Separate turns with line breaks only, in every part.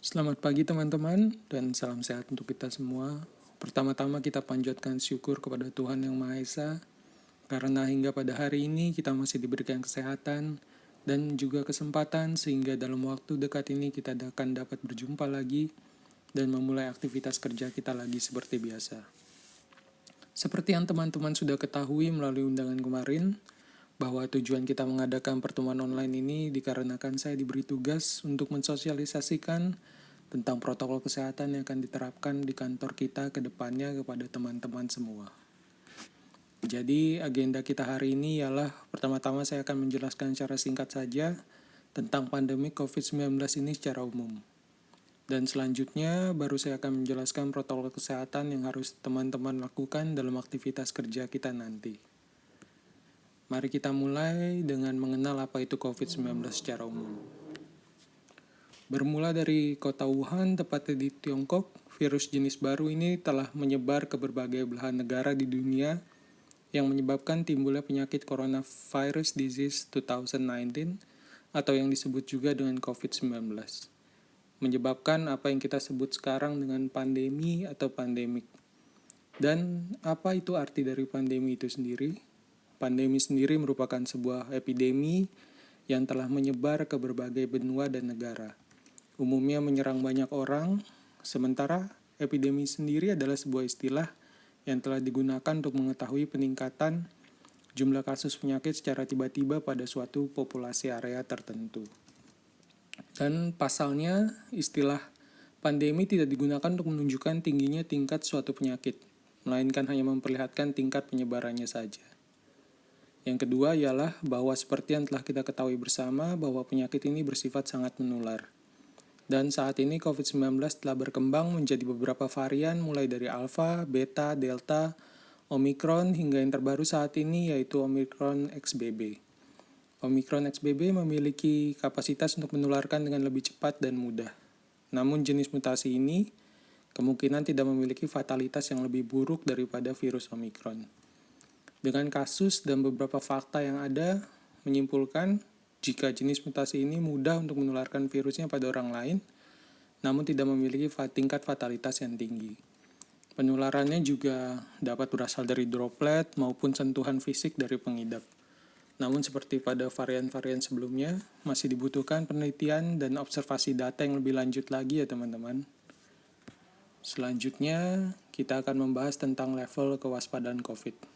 Selamat pagi teman-teman dan salam sehat untuk kita semua. Pertama-tama kita panjatkan syukur kepada Tuhan Yang Maha Esa karena hingga pada hari ini kita masih diberikan kesehatan dan juga kesempatan sehingga dalam waktu dekat ini kita akan dapat berjumpa lagi dan memulai aktivitas kerja kita lagi seperti biasa. Seperti yang teman-teman sudah ketahui melalui undangan kemarin, bahwa tujuan kita mengadakan pertemuan online ini dikarenakan saya diberi tugas untuk mensosialisasikan tentang protokol kesehatan yang akan diterapkan di kantor kita ke depannya kepada teman-teman semua. Jadi agenda kita hari ini ialah pertama-tama saya akan menjelaskan secara singkat saja tentang pandemi COVID-19 ini secara umum. Dan selanjutnya baru saya akan menjelaskan protokol kesehatan yang harus teman-teman lakukan dalam aktivitas kerja kita nanti. Mari kita mulai dengan mengenal apa itu COVID-19 secara umum. Bermula dari kota Wuhan, tepatnya di Tiongkok, virus jenis baru ini telah menyebar ke berbagai belahan negara di dunia yang menyebabkan timbulnya penyakit coronavirus disease 2019 atau yang disebut juga dengan COVID-19. Menyebabkan apa yang kita sebut sekarang dengan pandemi atau pandemik. Dan apa itu arti dari pandemi itu sendiri? Pandemi sendiri merupakan sebuah epidemi yang telah menyebar ke berbagai benua dan negara. Umumnya menyerang banyak orang, sementara epidemi sendiri adalah sebuah istilah yang telah digunakan untuk mengetahui peningkatan jumlah kasus penyakit secara tiba-tiba pada suatu populasi area tertentu. Dan pasalnya, istilah pandemi tidak digunakan untuk menunjukkan tingginya tingkat suatu penyakit, melainkan hanya memperlihatkan tingkat penyebarannya saja. Yang kedua ialah bahwa seperti yang telah kita ketahui bersama bahwa penyakit ini bersifat sangat menular. Dan saat ini COVID-19 telah berkembang menjadi beberapa varian mulai dari Alpha, Beta, Delta, Omicron hingga yang terbaru saat ini yaitu Omicron XBB. Omicron XBB memiliki kapasitas untuk menularkan dengan lebih cepat dan mudah. Namun jenis mutasi ini kemungkinan tidak memiliki fatalitas yang lebih buruk daripada virus Omicron. Dengan kasus dan beberapa fakta yang ada, menyimpulkan jika jenis mutasi ini mudah untuk menularkan virusnya pada orang lain, namun tidak memiliki tingkat fatalitas yang tinggi. Penularannya juga dapat berasal dari droplet maupun sentuhan fisik dari pengidap. Namun seperti pada varian-varian sebelumnya, masih dibutuhkan penelitian dan observasi data yang lebih lanjut lagi ya teman-teman. Selanjutnya, kita akan membahas tentang level kewaspadaan COVID.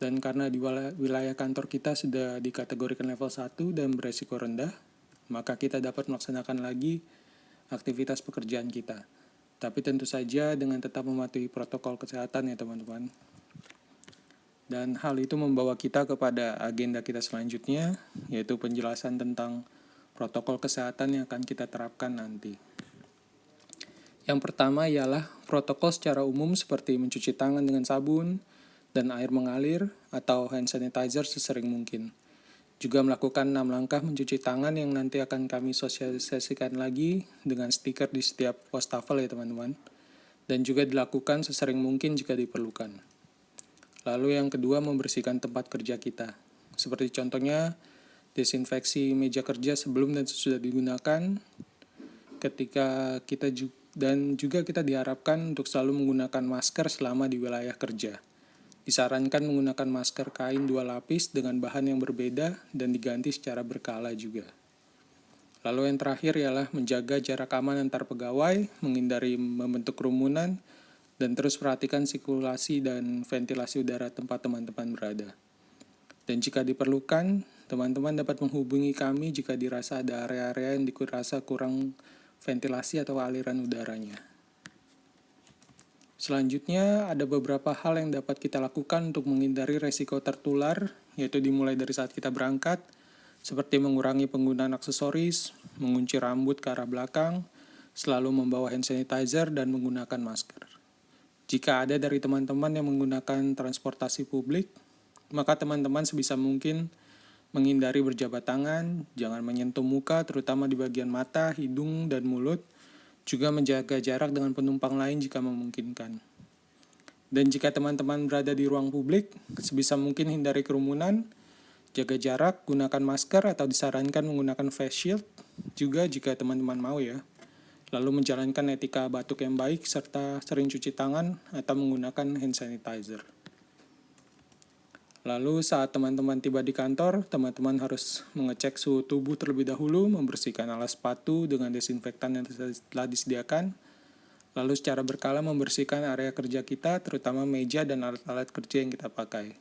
Dan karena di wilayah kantor kita sudah dikategorikan level 1 dan beresiko rendah, maka kita dapat melaksanakan lagi aktivitas pekerjaan kita. Tapi tentu saja dengan tetap mematuhi protokol kesehatan ya teman-teman. Dan hal itu membawa kita kepada agenda kita selanjutnya, yaitu penjelasan tentang protokol kesehatan yang akan kita terapkan nanti. Yang pertama ialah protokol secara umum seperti mencuci tangan dengan sabun dan air mengalir atau hand sanitizer sesering mungkin. Juga melakukan 6 langkah mencuci tangan yang nanti akan kami sosialisasikan lagi dengan stiker di setiap wastafel ya teman-teman. Dan juga dilakukan sesering mungkin jika diperlukan. Lalu yang kedua membersihkan tempat kerja kita. Seperti contohnya desinfeksi meja kerja sebelum dan sesudah digunakan ketika kita kita diharapkan untuk selalu menggunakan masker selama di wilayah kerja. Disarankan menggunakan masker kain 2 lapis dengan bahan yang berbeda dan diganti secara berkala juga. Lalu yang terakhir ialah menjaga jarak aman antar pegawai, menghindari membentuk kerumunan, dan terus perhatikan sirkulasi dan ventilasi udara tempat teman-teman berada. Dan jika diperlukan, teman-teman dapat menghubungi kami jika dirasa ada area-area yang dirasa kurang ventilasi atau aliran udaranya. Selanjutnya, ada beberapa hal yang dapat kita lakukan untuk menghindari resiko tertular, yaitu dimulai dari saat kita berangkat, seperti mengurangi penggunaan aksesoris, mengunci rambut ke arah belakang, selalu membawa hand sanitizer, dan menggunakan masker. Jika ada dari teman-teman yang menggunakan transportasi publik, maka teman-teman sebisa mungkin menghindari berjabat tangan, jangan menyentuh muka, terutama di bagian mata, hidung, dan mulut, juga menjaga jarak dengan penumpang lain jika memungkinkan. Dan jika teman-teman berada di ruang publik, sebisa mungkin hindari kerumunan, jaga jarak, gunakan masker atau disarankan menggunakan face shield juga jika teman-teman mau ya. lalu menjalankan etika batuk yang baik, serta sering cuci tangan atau menggunakan hand sanitizer. Lalu saat teman-teman tiba di kantor, teman-teman harus mengecek suhu tubuh terlebih dahulu, membersihkan alas sepatu dengan desinfektan yang telah disediakan, lalu secara berkala membersihkan area kerja kita, terutama meja dan alat-alat kerja yang kita pakai,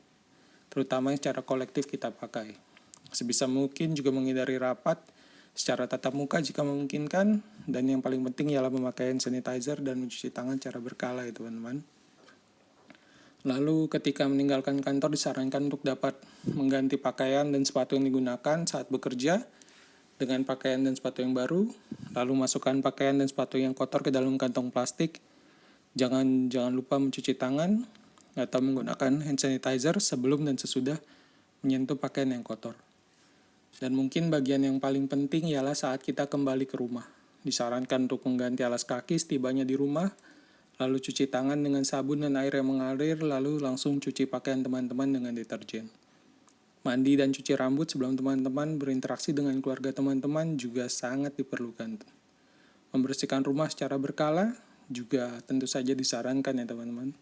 terutama yang secara kolektif kita pakai. Sebisa mungkin juga menghindari rapat secara tatap muka jika memungkinkan, dan yang paling penting ialah memakai hand sanitizer dan mencuci tangan secara berkala ya teman-teman. Lalu ketika meninggalkan kantor disarankan untuk dapat mengganti pakaian dan sepatu yang digunakan saat bekerja dengan pakaian dan sepatu yang baru, lalu masukkan pakaian dan sepatu yang kotor ke dalam kantong plastik. Jangan lupa mencuci tangan atau menggunakan hand sanitizer sebelum dan sesudah menyentuh pakaian yang kotor. Dan mungkin bagian yang paling penting ialah saat kita kembali ke rumah. Disarankan untuk mengganti alas kaki setibanya di rumah, lalu cuci tangan dengan sabun dan air yang mengalir, lalu langsung cuci pakaian teman-teman dengan deterjen. Mandi dan cuci rambut sebelum teman-teman berinteraksi dengan keluarga teman-teman juga sangat diperlukan. Membersihkan rumah secara berkala juga tentu saja disarankan ya teman-teman.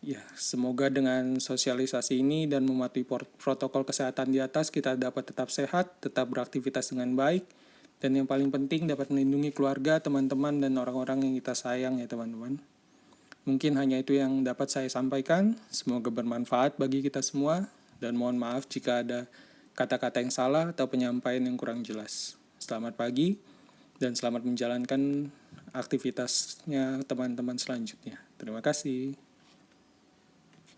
Ya, semoga dengan sosialisasi ini dan mematuhi protokol kesehatan di atas kita dapat tetap sehat, tetap beraktivitas dengan baik, dan yang paling penting dapat melindungi keluarga, teman-teman, dan orang-orang yang kita sayang ya teman-teman. Mungkin hanya itu yang dapat saya sampaikan. Semoga bermanfaat bagi kita semua, dan mohon maaf jika ada kata-kata yang salah atau penyampaian yang kurang jelas. Selamat pagi, dan selamat menjalankan aktivitasnya teman-teman selanjutnya. Terima kasih.